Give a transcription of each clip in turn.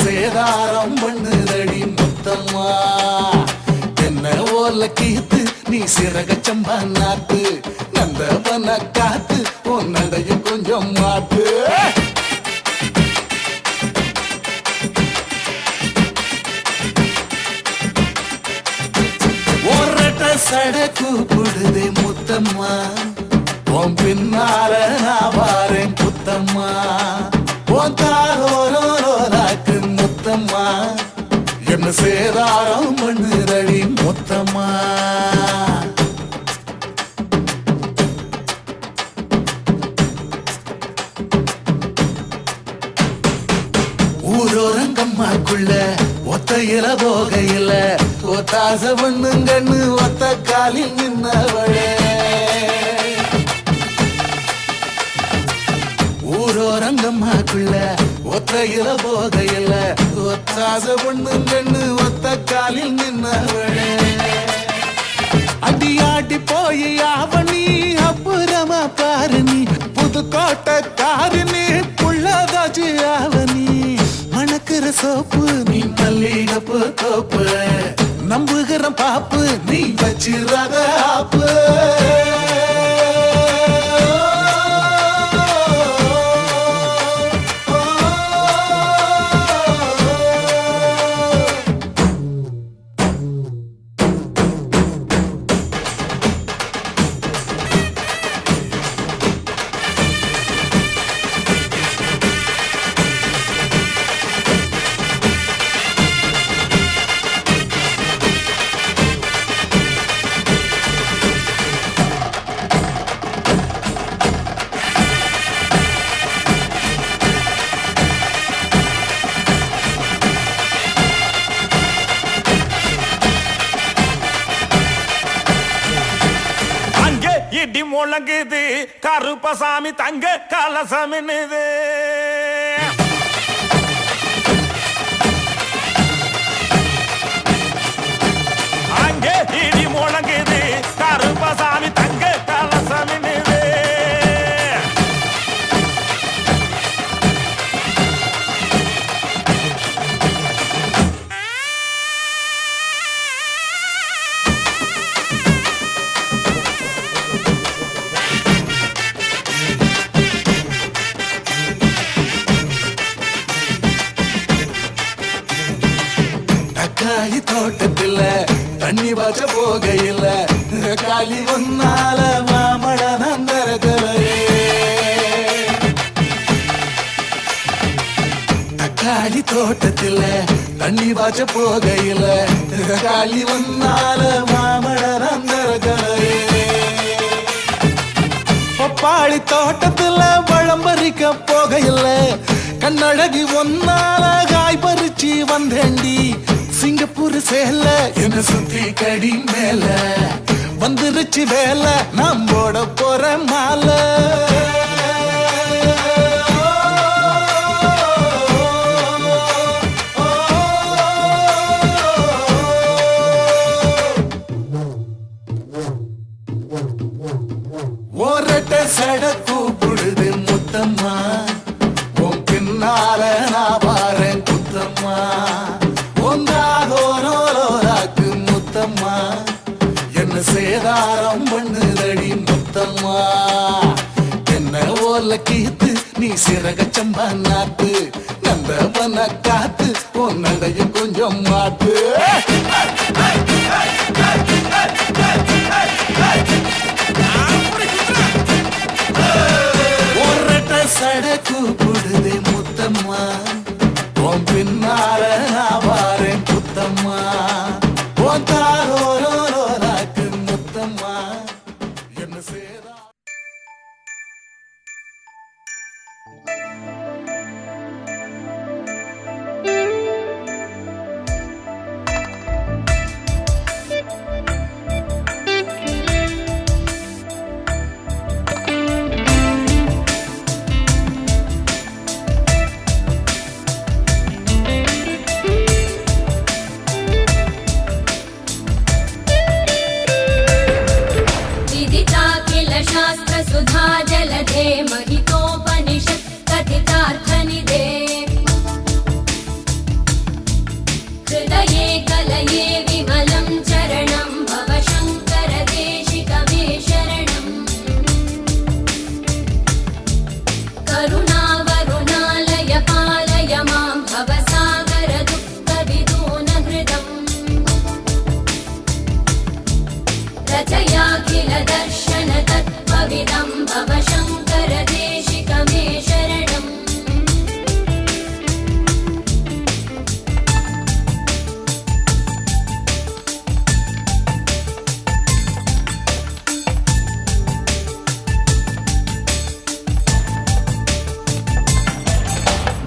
சேதாரம் பண்ணுதடி முத்தம்மா. என்ன ஓல கீத்து நீ சிறக சம்பா நாத்து, நந்தவன காத்து உன் நடையும் கொஞ்சம் மாத்து. ஒரட்ட சட கூப்பிடுதே முத்தம்மா, உன் பின்னால நான் வாரேன் புத்தம்மா. உன் தாரோரோராக்கு முத்தம்மா, என்ன சேதாரம் பண்ணுதடி முத்தம்மா. ஊரோரங்கம்மாக்குள்ள ஒத்தையில போகையில ஒத்தாச பண்ணுங்கன்னு ஒத்த காலில் நின்னவளே. ஊரோரங்கம்மாக்குள்ள ஒத்தையில போகையில ஒத்தாச பண்ணுங்கன்னு ஒத்த காலில் நின்னவளே. அடியாடி போய் ஆவணி அப்புறமா பாரு நீ, புதுக்கோட்டை காரினி புள்ளதாச்சு ஆவணி. மணக்கிற சோப்பு நீ மல்லிகப்பு தோப்பு, நம்புகிற பாப்பு நீ வச்சிராத ஆப்பு. இடி முழங்குது கருப்பசாமி தங்க கலசமின்னுது. அங்கே இடி முழங்குது கருப்பசாமி தங்க கலசமின்னுது. காளி தோட்டத்துல தண்ணி வாச்ச போகையில காளி ஒன்னால மாமழ நந்தரகலையே. தக்காளி தோட்டத்துல தண்ணி வாச்ச போகையில காளி ஒன்னால மாமழ நந்தரகலையே. பப்பாளி தோட்டத்துல பழம் பறிக்க போகையில கண்ணழகி ஒன்னால காய் பறிச்சு வந்தேண்டி. சிங்கப்பூர் சேல என்ன சுத்தி கடி மேல வந்துருச்சு வேலை, நாம் போட போற மாலை. ஒரட்ட சட கூப்பிடுது முத்தம்மா, உன் பின்னால நான் வாரேன் குத்தம்மா. ஒன்றாகோரோராக்கு முத்தம்மா, என்ன சேதாரம் பண்ணுதடி முத்தம்மா. என்ன ஓல கீத்து நீ சிறக சம்பா நாத்து, நந்தவன காத்து உன் நடையும் கொஞ்சம் மாத்து. ஒரட்ட சட கூப்பிடுதே முத்தம்மா, உன் பின்னால நான் வாரேன் புத்தம்மா. உன் தாரோரோராக்கு முத்தம்மா, என்ன சேதா. करुणावरुणालय पालय मां भवसागर दुःखविदूनहृदम् रचयाखिल दर्शन तत्त्वविदं भवशङ्कर देशिक मे शरणम्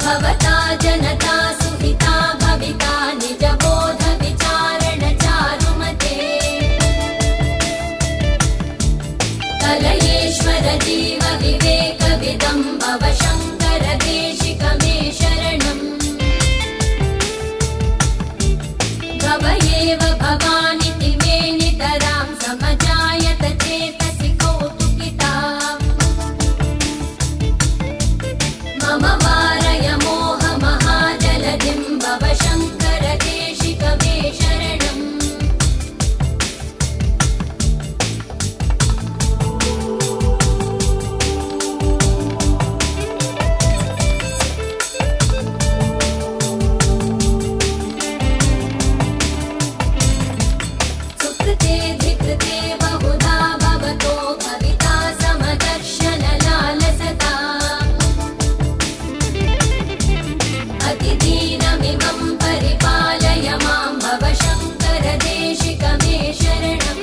भवता जनता सुहिता भविता निजबोध विचारण चारुमते कलयेश्वर जीव विवेकविदं भवशङ्कर देशिक मे शरणम् भव एव भवानिति मे नितरां समजायत चेतसि कौतुकिता मम वारय मोहमहाजलधिं भवशङ्कर देशिक मे शरणम् सुकृते धिकृते बहुधा भवतो भविता समदर्शन लालसता अतिदीनमिमं परिपालय मां भवशङ्कर देशिक मे शरणम्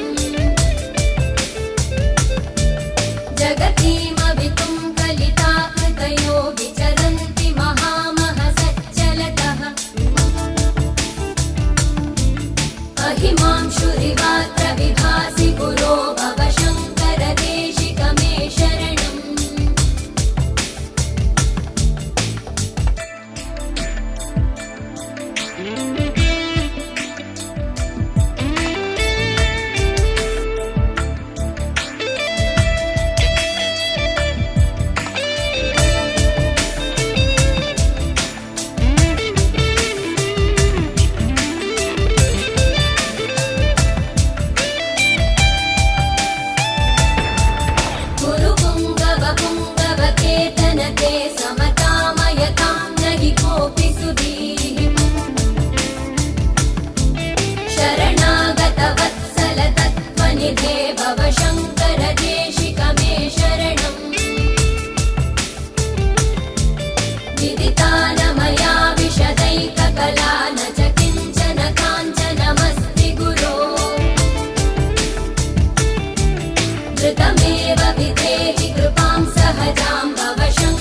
जगतीमवितुं कलिता कृतयो विचरन्ति महामहसच्चलतः अहिमांशुरिवात्र विभासि गुरो भवशङ्कर देशिक मे शरणम् गुरुपुङ्गव पुङ्गवकेतनते समतामयतां न हि कोऽपि सुधीः शरणागतवत्सल तत्त्वनिधे भवशङ्कर देशिक मे शरणम् विदिता न मया विशदैककला न च किञ्चन काञ्चनमस्ति गुरो धृतमेव विधेहि कृपां सहजां भवशङ्कर